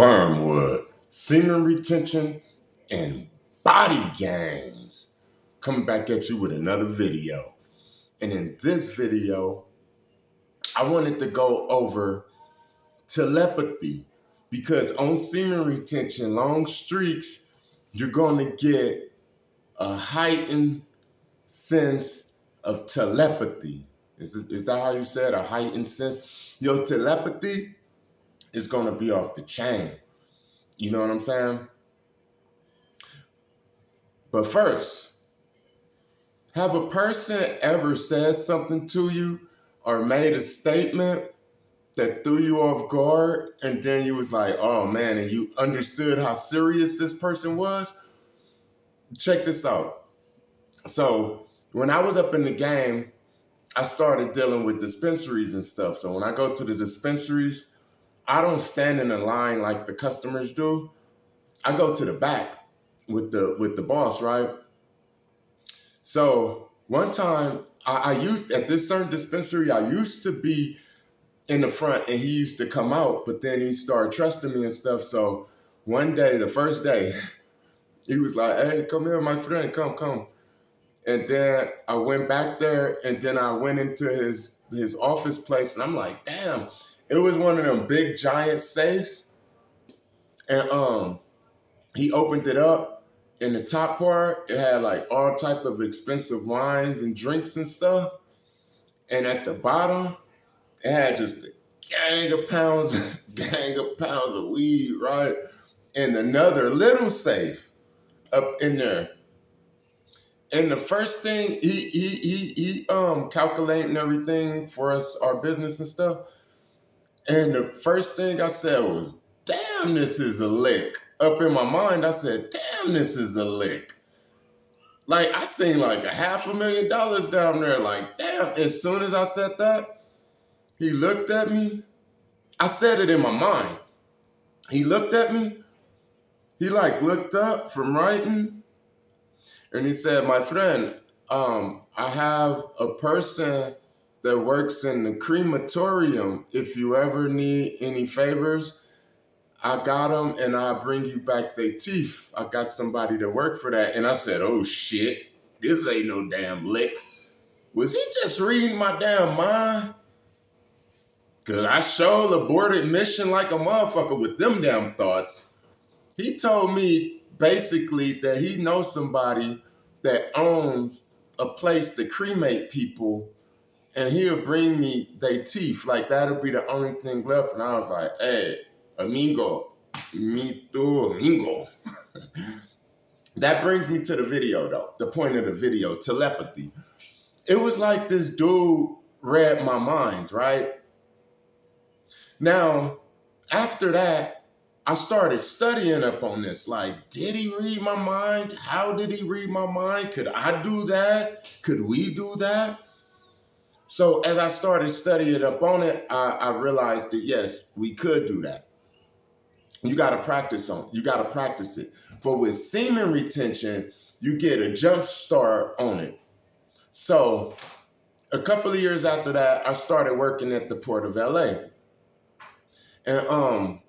wormwood, semen retention, and body gangs. Coming back at you with another video. And in this video, I wanted to go over telepathy, because on semen retention, long streaks, you're going to get a heightened sense of telepathy. Is that how you said? A heightened sense? Your telepathy is going to be off the chain. You know what I'm saying? But first, have a person ever said something to you or made a statement that threw you off guard, and then you was like, oh man, and you understood how serious this person was? Check this out. So when I was up in the game, I started dealing with dispensaries and stuff. So when I go to the dispensaries, I don't stand in a line like the customers do. I go to the back with the boss, right? So one time I used, at this certain dispensary, I used to be in the front and he used to come out, but then he started trusting me and stuff. So one day, the first day, he was like, hey, come here, my friend, come. And then I went back there, and then I went into his office place, and I'm like, damn, it was one of them big giant safes. And he opened it up. In the top part, it had like all type of expensive wines and drinks and stuff. And at the bottom, it had just a gang of pounds of weed, right? And another little safe up in there. And the first thing, he calculating everything for us, our business and stuff. And the first thing I said was, damn, this is a lick. Up in my mind, I said, damn, this is a lick. Like, I seen like $500,000 down there. Like, damn. As soon as I said that, he looked at me. I said it in my mind. He looked at me. He like looked up from writing. And he said, my friend, I have a person that works in the crematorium. If you ever need any favors, I got them and I'll bring you back their teeth. I got somebody to work for that. And I said, oh shit, this ain't no damn lick. Was he just reading my damn mind? Cause I sure aborted mission like a motherfucker with them damn thoughts. He told me basically that he knows somebody that owns a place to cremate people, and he'll bring me their teeth. Like, that'll be the only thing left. And I was like, hey, amigo, me too, amigo. That brings me to the video, though. The point of the video, telepathy. It was like this dude read my mind, right? Now, after that, I started studying up on this. Like, did he read my mind? How did he read my mind? Could I do that? Could we do that? So as I started studying up on it, I realized that, yes, we could do that. You got to practice it. But with semen retention, you get a jump start on it. So a couple of years after that, I started working at the Port of LA. And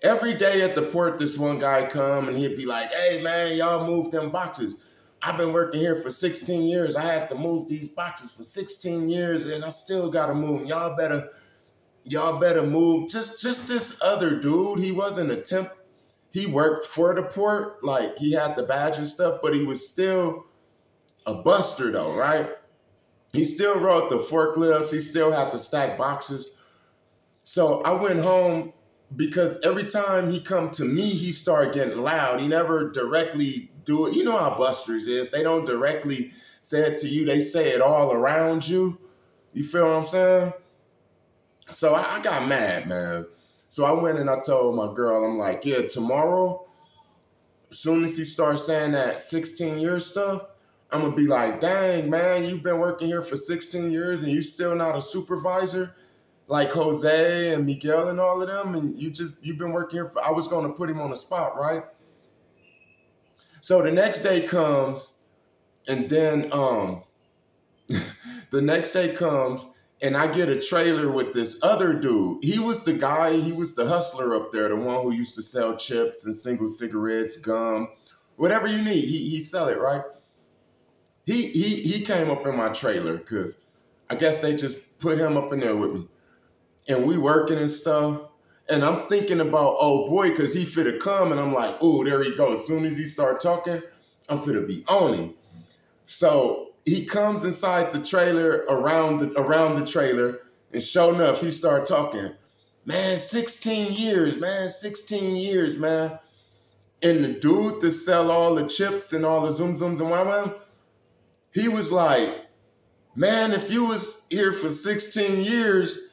every day at the port, this one guy come and he'd be like, hey man, y'all move them boxes. I've been working here for 16 years. I had to move these boxes for 16 years and I still gotta move. Y'all better move. Just this other dude, he wasn't a temp. He worked for the port, like he had the badge and stuff, but he was still a buster though, right? He still rode the forklifts. He still had to stack boxes. So I went home, because every time he come to me, he started getting loud. He never directly do it. You know how busters is. They don't directly say it to you. They say it all around you. You feel what I'm saying? So I got mad, man. So I went and I told my girl, I'm like, yeah, tomorrow, as soon as he starts saying that 16-year stuff, I'm going to be like, dang, man, you've been working here for 16 years and you still not a supervisor? Like Jose and Miguel and all of them, and you've been working here for, I was going to put him on the spot, right? So the next day comes, and then the next day comes, and I get a trailer with this other dude. He was the guy, he was the hustler up there, the one who used to sell chips and single cigarettes, gum, whatever you need, he sell it, right? He came up in my trailer because I guess they just put him up in there with me. And we working and stuff. And I'm thinking about, oh boy, because he finna come. And I'm like, oh, there he goes. As soon as he start talking, I'm finna be on him. So he comes inside the trailer, around the trailer, and sure enough, he start talking. Man, 16 years, man, 16 years, man. And the dude that sell all the chips and all the zoom zooms and wham, he was like, man, if you was here for 16 years,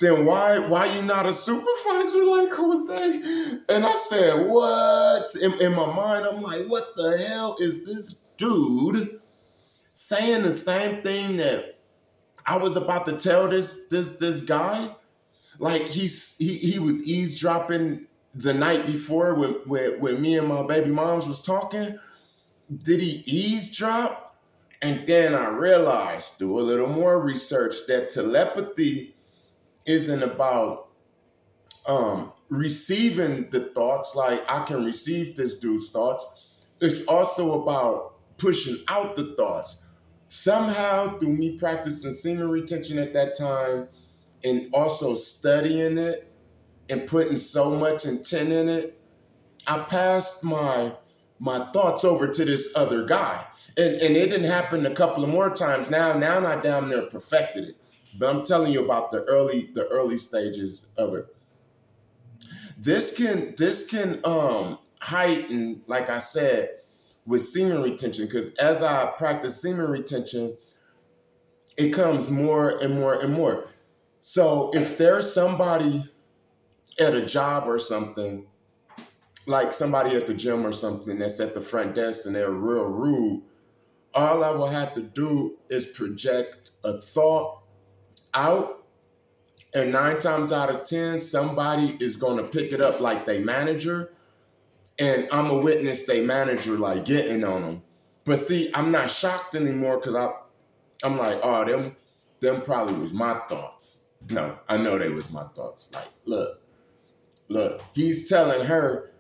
then why you not a supervisor like Jose? And I said, what? In my mind, I'm like, what the hell is this dude saying the same thing that I was about to tell this guy? Like he was eavesdropping the night before when me and my baby moms was talking. Did he eavesdrop? And then I realized, through a little more research, that telepathy isn't about receiving the thoughts, like I can receive this dude's thoughts. It's also about pushing out the thoughts. Somehow, through me practicing semen retention at that time and also studying it and putting so much intent in it, I passed my thoughts over to this other guy. And it didn't happen a couple of more times. Now I damn near perfected it. But I'm telling you about the early stages of it. This can heighten, like I said, with semen retention, because as I practice semen retention, it comes more and more and more. So if there's somebody at a job or something, like somebody at the gym or something that's at the front desk and they're real rude, all I will have to do is project a thought out, and 9 times out of 10, somebody is going to pick it up like they manager, and I'm a witness they manager like getting on them. But see, I'm not shocked anymore because I'm like, oh, them probably was my thoughts. No, I know they was my thoughts. Like, look, he's telling her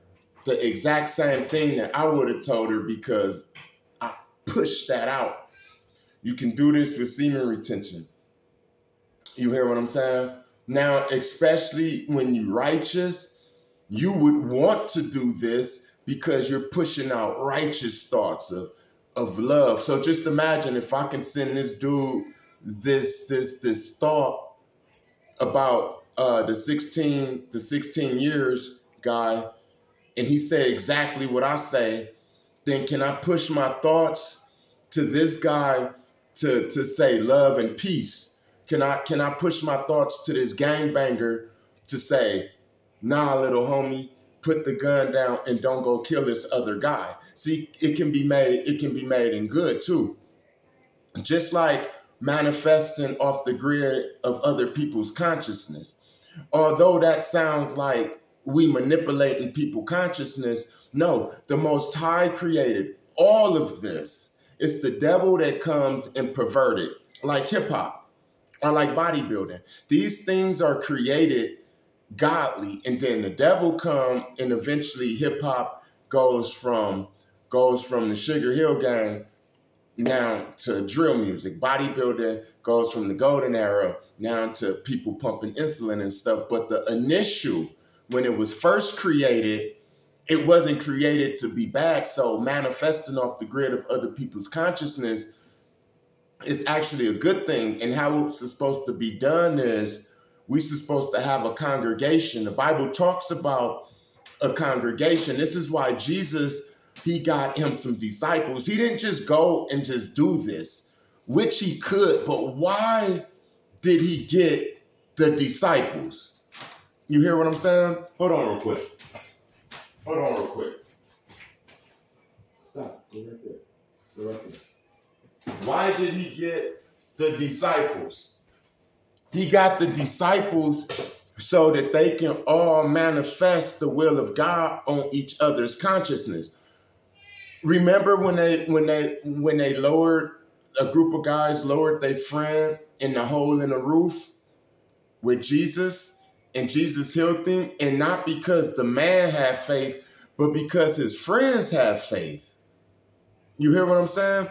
the exact same thing that I would have told her because I pushed that out. You can do this with semen retention. You hear what I'm saying? Now, especially when you're righteous, you would want to do this because you're pushing out righteous thoughts of love. So just imagine if I can send this dude this thought about the 16 years guy, and he said exactly what I say, then can I push my thoughts to this guy to say love and peace? Can I push my thoughts to this gangbanger to say, nah, little homie, put the gun down and don't go kill this other guy? See, it can be made in good too. Just like manifesting off the grid of other people's consciousness. Although that sounds like we manipulating people's consciousness, no, the Most High created all of this. It's the devil that comes and pervert it, like hip hop or like bodybuilding. These things are created godly, and then the devil come, and eventually hip hop goes from the Sugar Hill Gang now to drill music. Bodybuilding goes from the golden era now to people pumping insulin and stuff. But the initial, when it was first created, it wasn't created to be bad. So manifesting off the grid of other people's consciousness is actually a good thing. And how it's supposed to be done is we're supposed to have a congregation. The Bible talks about a congregation. This is why Jesus, he got him some disciples. He didn't just go and just do this, which he could, but why did he get the disciples? You hear what I'm saying? Hold on real quick. Stop. Go right there. Why did he get the disciples? He got the disciples so that they can all manifest the will of God on each other's consciousness. Remember when they lowered a group of guys lowered their friend in the hole in the roof with Jesus, and Jesus healed him, and not because the man had faith, but because his friends had faith. You hear what I'm saying?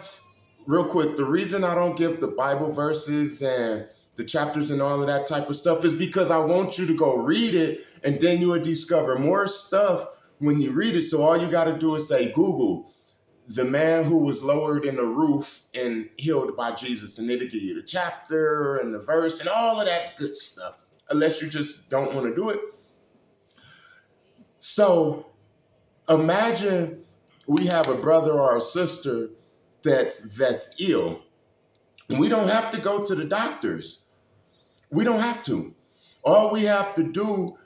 Real quick, the reason I don't give the Bible verses and the chapters and all of that type of stuff is because I want you to go read it, and then you will discover more stuff when you read it. So all you got to do is say, Google, the man who was lowered in the roof and healed by Jesus, and it'll give you the chapter and the verse and all of that good stuff, unless you just don't want to do it. So imagine we have a brother or a sister that's ill. We don't have to go to the doctors. We don't have to. All we have to do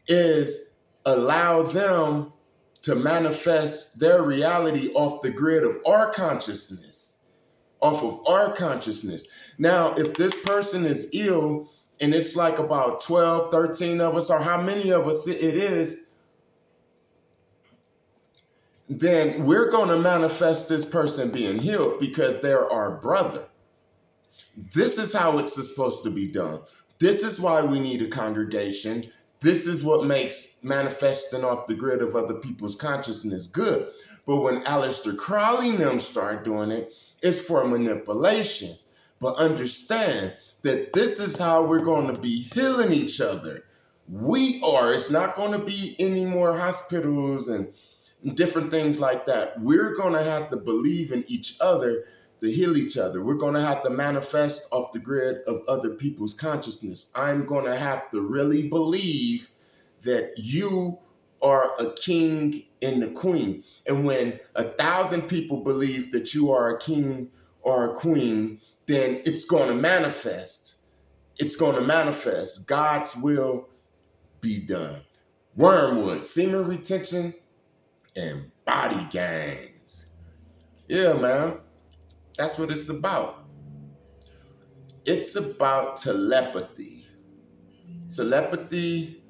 is allow them to manifest their reality off the grid of our consciousness, off of our consciousness. Now, if this person is ill and it's like about 12, 13 of us, or how many of us it is, then we're going to manifest this person being healed because they're our brother. This is how it's supposed to be done. This is why we need a congregation. This is what makes manifesting off the grid of other people's consciousness good. But when Aleister Crowley and them start doing it, it's for manipulation. But understand that this is how we're going to be healing each other. We are. It's not going to be any more hospitals and different things like that. We're going to have to believe in each other to heal each other. We're going to have to manifest off the grid of other people's consciousness. I'm going to have to really believe that you are a king and a queen. And when 1,000 people believe that you are a king or a queen, then it's going to manifest. It's going to manifest. God's will be done. Wormwood, semen retention, and body gangs. Yeah, man. That's what it's about. It's about telepathy. Telepathy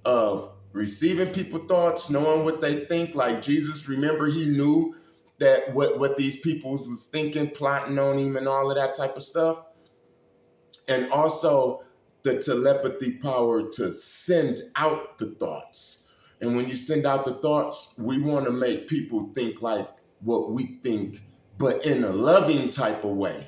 of receiving people's thoughts, knowing what they think. Like Jesus, remember, he knew that what these people was thinking, plotting on him and all of that type of stuff. And also the telepathy power to send out the thoughts. And when you send out the thoughts, we want to make people think like what we think, but in a loving type of way.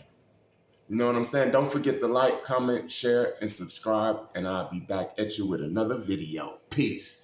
You know what I'm saying? Don't forget to like, comment, share, and subscribe, and I'll be back at you with another video. Peace.